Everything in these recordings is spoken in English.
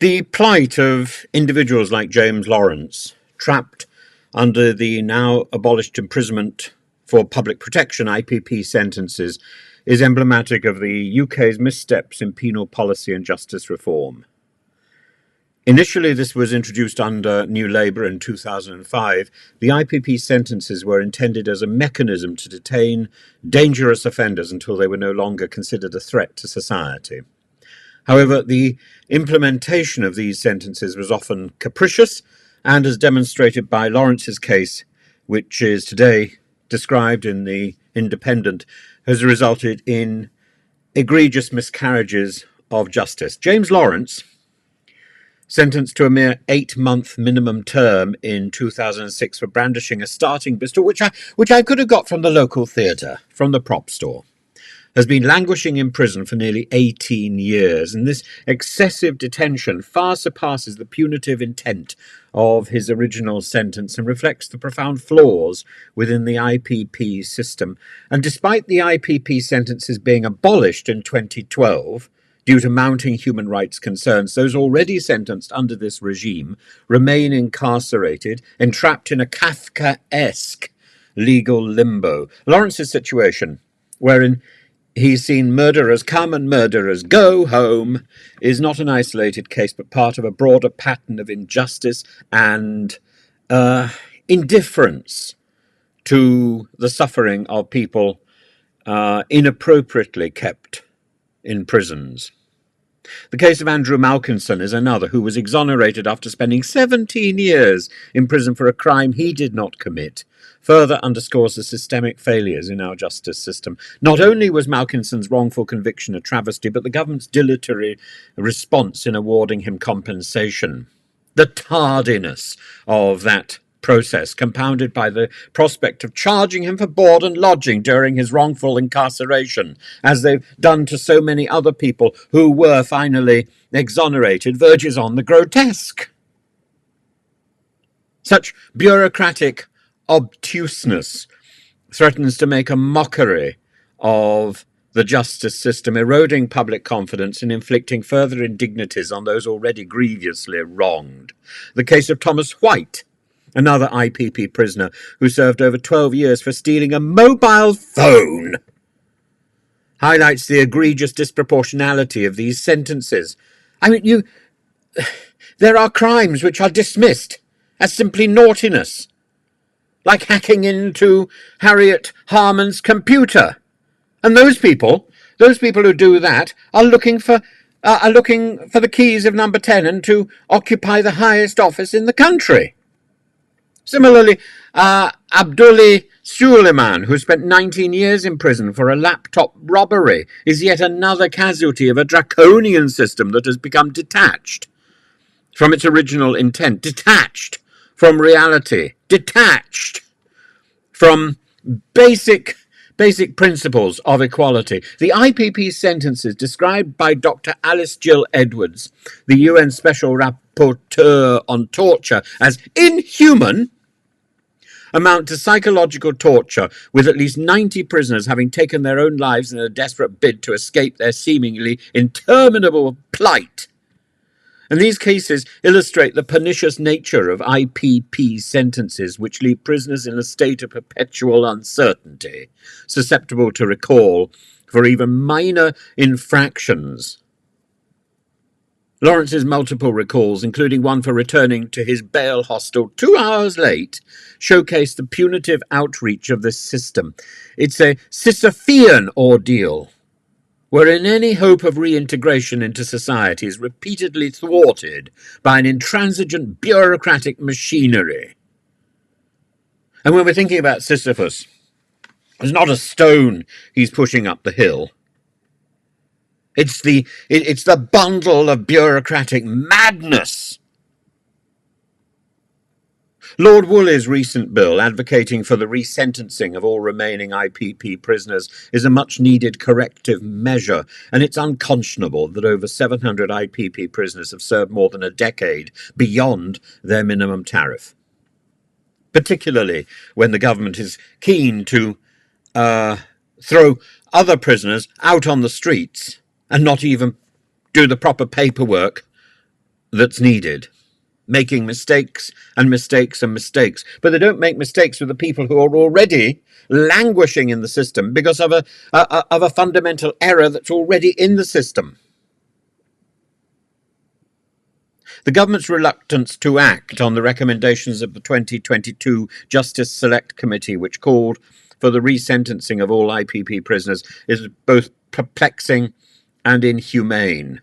The plight of individuals like James Lawrence, trapped under the now abolished imprisonment for public protection IPP sentences, is emblematic of the UK's missteps in penal policy and justice reform. Initially, this was introduced under New Labour in 2005. The IPP sentences were intended as a mechanism to detain dangerous offenders until they were no longer considered a threat to society. However, the implementation of these sentences was often capricious, and as demonstrated by Lawrence's case, which is today described in the Independent, has resulted in egregious miscarriages of justice. James Lawrence, sentenced to a mere 8-month minimum term in 2006 for brandishing a starting pistol, which I could have got from the local theatre, from the prop store, has been languishing in prison for nearly 18 years, and this excessive detention far surpasses the punitive intent of his original sentence and reflects the profound flaws within the IPP system. And despite the IPP sentences being abolished in 2012, due to mounting human rights concerns, those already sentenced under this regime remain incarcerated, entrapped in a Kafkaesque legal limbo. Lawrence's situation, wherein he's seen murderers come and murderers go home, is not an isolated case, but part of a broader pattern of injustice and indifference to the suffering of people inappropriately kept in prisons. The case of Andrew Malkinson is another, who was exonerated after spending 17 years in prison for a crime he did not commit, further underscores the systemic failures in our justice system. Not only was Malkinson's wrongful conviction a travesty, but the government's dilatory response in awarding him compensation. The tardiness of that process, compounded by the prospect of charging him for board and lodging during his wrongful incarceration, as they've done to so many other people who were finally exonerated, verges on the grotesque. Such bureaucratic obtuseness threatens to make a mockery of the justice system, eroding public confidence and inflicting further indignities on those already grievously wronged. The case of Thomas White, another IPP prisoner who served over 12 years for stealing a mobile phone, highlights the egregious disproportionality of these sentences. I mean, there are crimes which are dismissed as simply naughtiness, like hacking into Harriet Harman's computer. And those people who do that are looking for the keys of number 10 and to occupy the highest office in the country. Similarly, Abdullah Suleiman, who spent 19 years in prison for a laptop robbery, is yet another casualty of a draconian system that has become detached from its original intent, detached from reality, detached from basic principles of equality. The IPP sentences described by Dr. Alice Jill Edwards, the UN Special Rapporteur on Torture, as inhuman amount to psychological torture, with at least 90 prisoners having taken their own lives in a desperate bid to escape their seemingly interminable plight. And these cases illustrate the pernicious nature of IPP sentences, which leave prisoners in a state of perpetual uncertainty, susceptible to recall for even minor infractions. Lawrence's multiple recalls, including one for returning to his bail hostel 2 hours late, showcase the punitive outreach of this system. It's a Sisyphean ordeal, wherein any hope of reintegration into society is repeatedly thwarted by an intransigent bureaucratic machinery. And when we're thinking about Sisyphus, it's not a stone he's pushing up the hill. It's the bundle of bureaucratic madness. Lord Woolley's recent bill advocating for the resentencing of all remaining IPP prisoners is a much-needed corrective measure, and it's unconscionable that over 700 IPP prisoners have served more than a decade beyond their minimum tariff, particularly when the government is keen to throw other prisoners out on the streets and not even do the proper paperwork that's needed, making mistakes and mistakes and mistakes. But they don't make mistakes with the people who are already languishing in the system because of a fundamental error that's already in the system. The government's reluctance to act on the recommendations of the 2022 Justice Select Committee, which called for the resentencing of all IPP prisoners, is both perplexing and inhumane.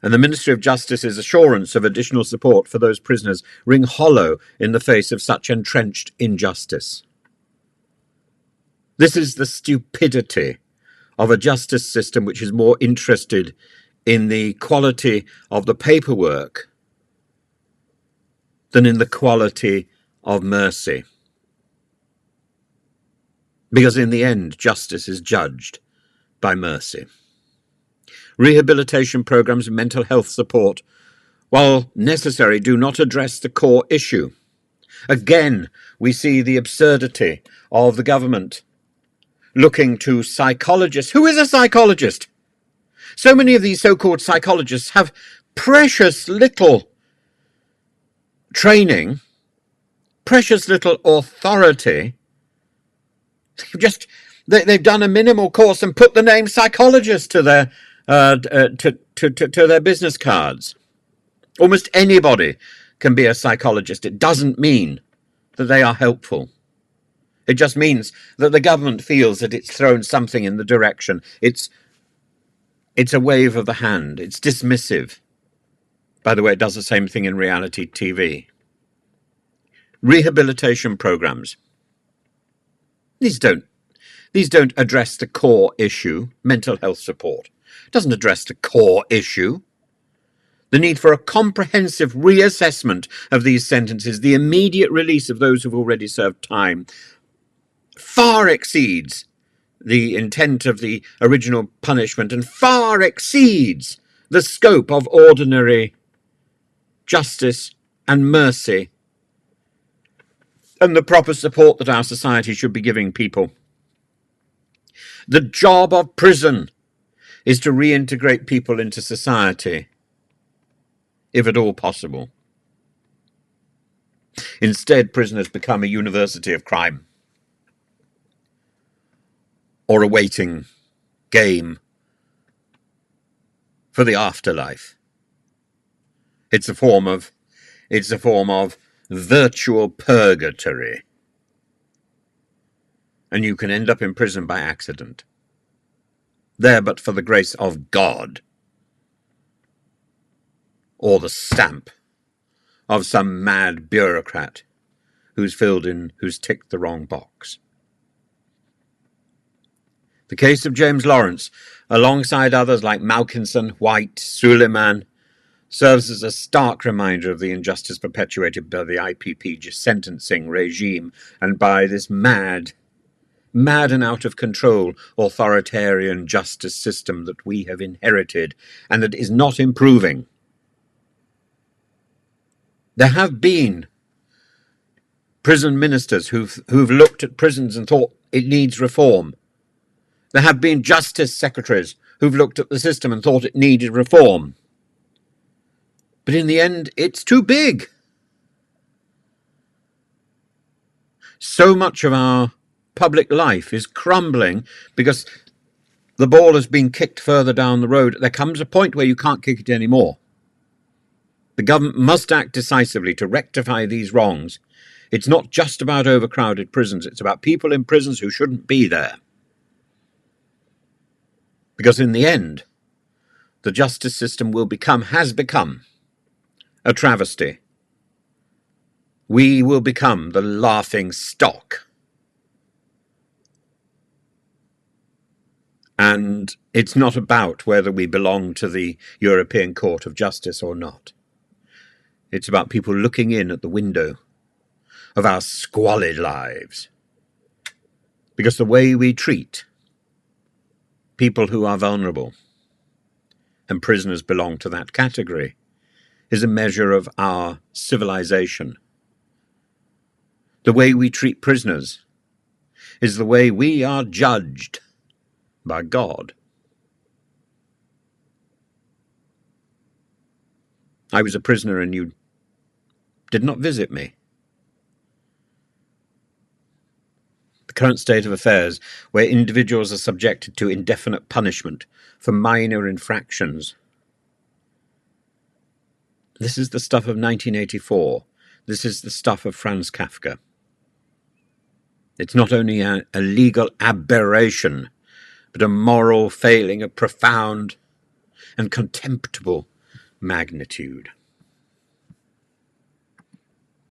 And the Ministry of Justice's assurance of additional support for those prisoners ring hollow in the face of such entrenched injustice. This is the stupidity of a justice system which is more interested in the quality of the paperwork than in the quality of mercy. Because in the end, justice is judged by mercy. Rehabilitation programs and mental health support, while necessary, do not address the core issue. Again, we see the absurdity of the government looking to psychologists. Who is a psychologist? So many of these so-called psychologists have precious little training, precious little authority. They've done a minimal course and put the name psychologist to their to their business cards. Almost anybody can be a psychologist. It doesn't mean that they are helpful. It just means that the government feels that it's thrown something in the direction. It's a wave of the hand. It's dismissive. By the way, it does the same thing in reality TV. Rehabilitation programs. These don't address the core issue, mental health support. It doesn't address the core issue. The need for a comprehensive reassessment of these sentences, the immediate release of those who've already served time, far exceeds the intent of the original punishment and far exceeds the scope of ordinary justice and mercy and the proper support that our society should be giving people. The job of prison is to reintegrate people into society, if at all possible. Instead, prisoners become a university of crime or a waiting game for the afterlife. It's a form of virtual purgatory. And you can end up in prison by accident. There but for the grace of God, or the stamp of some mad bureaucrat who's ticked the wrong box. The case of James Lawrence, alongside others like Malkinson, White, Suleiman, serves as a stark reminder of the injustice perpetuated by the IPP sentencing regime and by this mad and out of control authoritarian justice system that we have inherited and that is not improving. There have been prison ministers who've looked at prisons and thought it needs reform. There have been justice secretaries who've looked at the system and thought it needed reform. But in the end, it's too big. So much of our public life is crumbling because the ball has been kicked further down the road. There comes a point where you can't kick it anymore. The government must act decisively to rectify these wrongs. It's not just about overcrowded prisons. It's about people in prisons who shouldn't be there. Because in the end, the justice system has become a travesty. We will become the laughing stock. And it's not about whether we belong to the European Court of Justice or not. It's about people looking in at the window of our squalid lives. Because the way we treat people who are vulnerable, and prisoners belong to that category, is a measure of our civilization. The way we treat prisoners is the way we are judged by God. I was a prisoner and you did not visit me. The current state of affairs, where individuals are subjected to indefinite punishment for minor infractions. This is the stuff of 1984. This is the stuff of Franz Kafka. It's not only a legal aberration, but a moral failing of profound and contemptible magnitude.